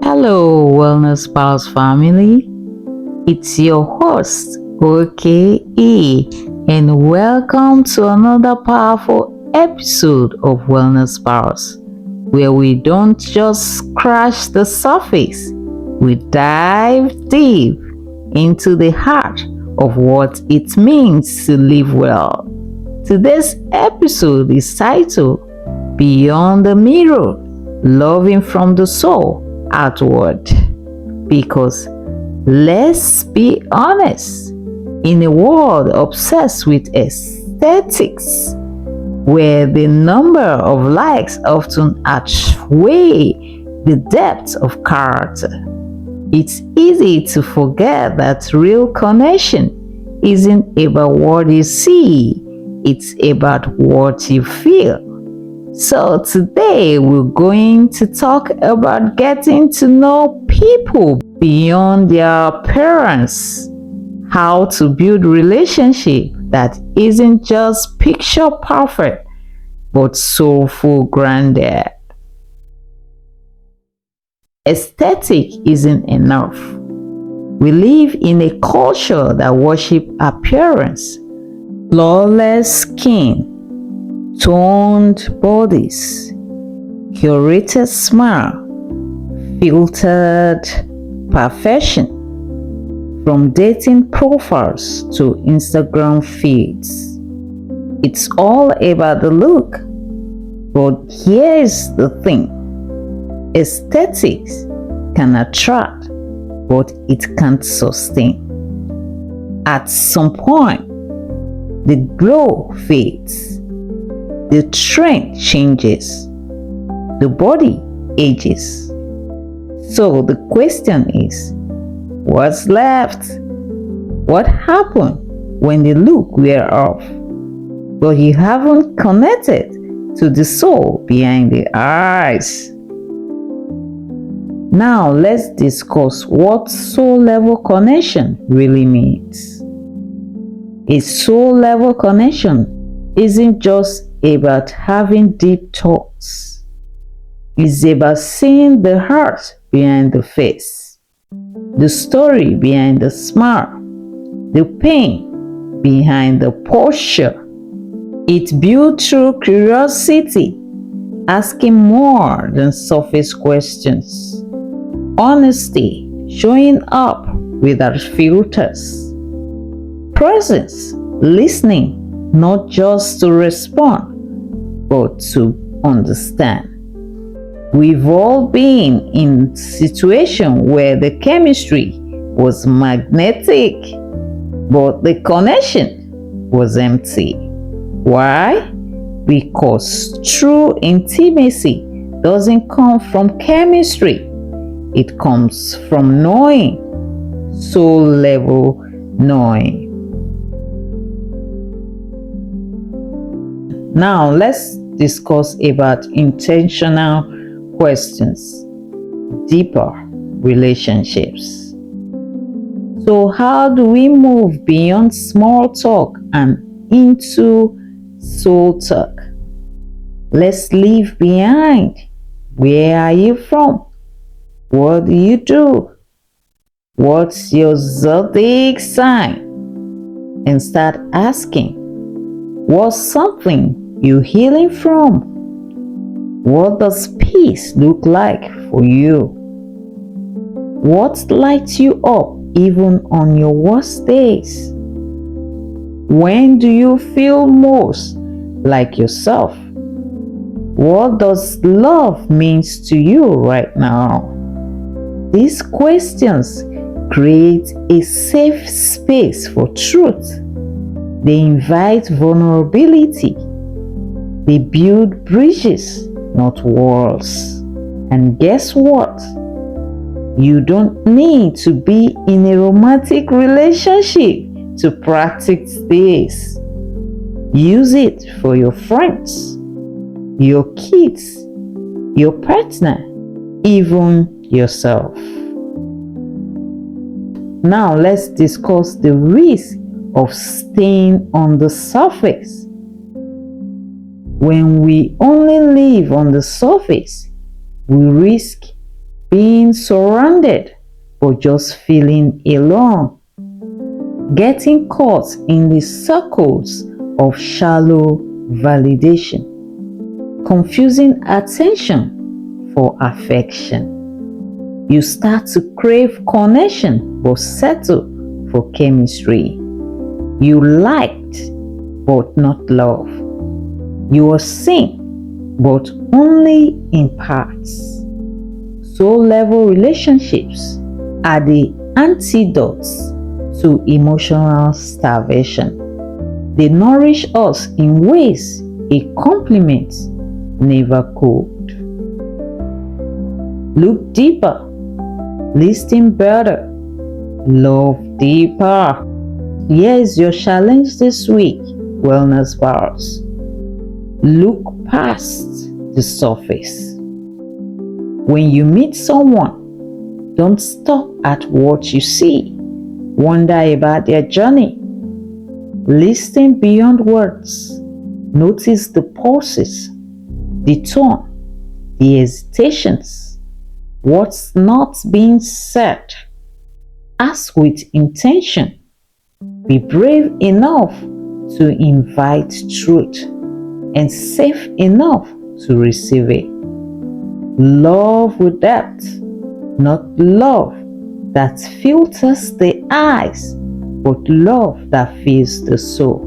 Hello, WellnessPals family. It's your host, OKE, and welcome to another powerful episode of WellnessPals, where we don't just scratch the surface, we dive deep into the heart of what it means to live well. Today's episode is titled Beyond the Mirror, Loving from the Soul Outward. Because let's be honest, in a world obsessed with aesthetics, where the number of likes often outweigh the depth of character, it's easy to forget that real connection isn't about what you see, it's about what you feel. So today we're going to talk about getting to know people beyond their appearance, how to build relationship that isn't just picture perfect but soulful grounded. Aesthetic isn't enough. We live in a culture that worships appearance, flawless skin, toned bodies, curated smile, filtered perfection. From dating profiles to Instagram feeds, it's all about the look. But here's the thing: aesthetics can attract, but it can't sustain. At some point, the glow fades, the trend changes, the body ages. So the question is, what's left? What happened when the look wears off, but you haven't connected to the soul behind the eyes? Now let's discuss what soul level connection really means. A soul level connection isn't just about having deep thoughts. It's about seeing the heart behind the face, the story behind the smile, the pain behind the posture. It's built through curiosity, asking more than surface questions, honesty, showing up without filters, presence, listening, not just to respond, but to understand. We've all been in situations where the chemistry was magnetic, but the connection was empty. Why? Because true intimacy doesn't come from chemistry. It comes from knowing, soul level knowing. Now let's discuss about intentional questions, deeper relationships. So how do we move beyond small talk and into soul talk? Let's leave behind, where are you from? What do you do? What's your zodiac sign? And start asking, what's something you're healing from? What does peace look like for you? What lights you up even on your worst days? When do you feel most like yourself? What does love mean to you right now? These questions create a safe space for truth. They invite vulnerability. They build bridges, not walls. And guess what? You don't need to be in a romantic relationship to practice this. Use it for your friends, your kids, your partner, even yourself. Now let's discuss the risk of staying on the surface. When we only live on the surface, we risk being surrounded but just feeling alone, getting caught in the circles of shallow validation, confusing attention for affection. You start to crave connection but settle for chemistry. You liked but not love. You are seen but only in parts. Soul level relationships are the antidotes to emotional starvation. They nourish us in ways a compliment never could. Look deeper, listen better, love deeper. Here is your challenge this week, Wellness Pals. Look past the surface. When you meet someone, don't stop at what you see. Wonder about their journey. Listen beyond words. Notice the pauses, the tone, the hesitations, what's not being said. Ask with intention. Be brave enough to invite truth and safe enough to receive it. Love with depth, not love that filters the eyes, but love that fills the soul.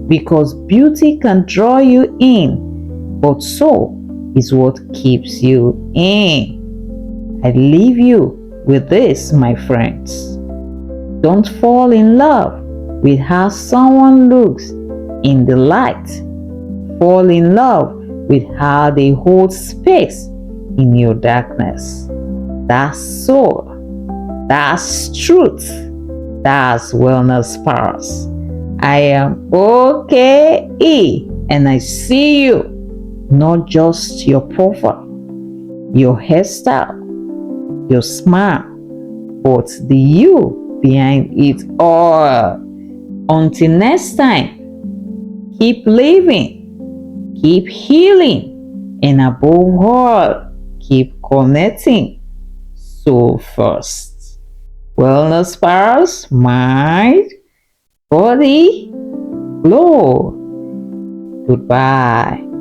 Because beauty can draw you in, but soul is what keeps you in. I leave you with this, my friends. Don't fall in love with how someone looks in the light. Fall in love with how they hold space in your darkness. That's soul. That's truth. That's Wellness Pals. I am okay, and I see you, not just your profile, your hairstyle, your smile, but the you behind it all. Until next time, keep living, keep healing, and above all, keep connecting. So first, Wellness Pals, mind, body, glow. Goodbye.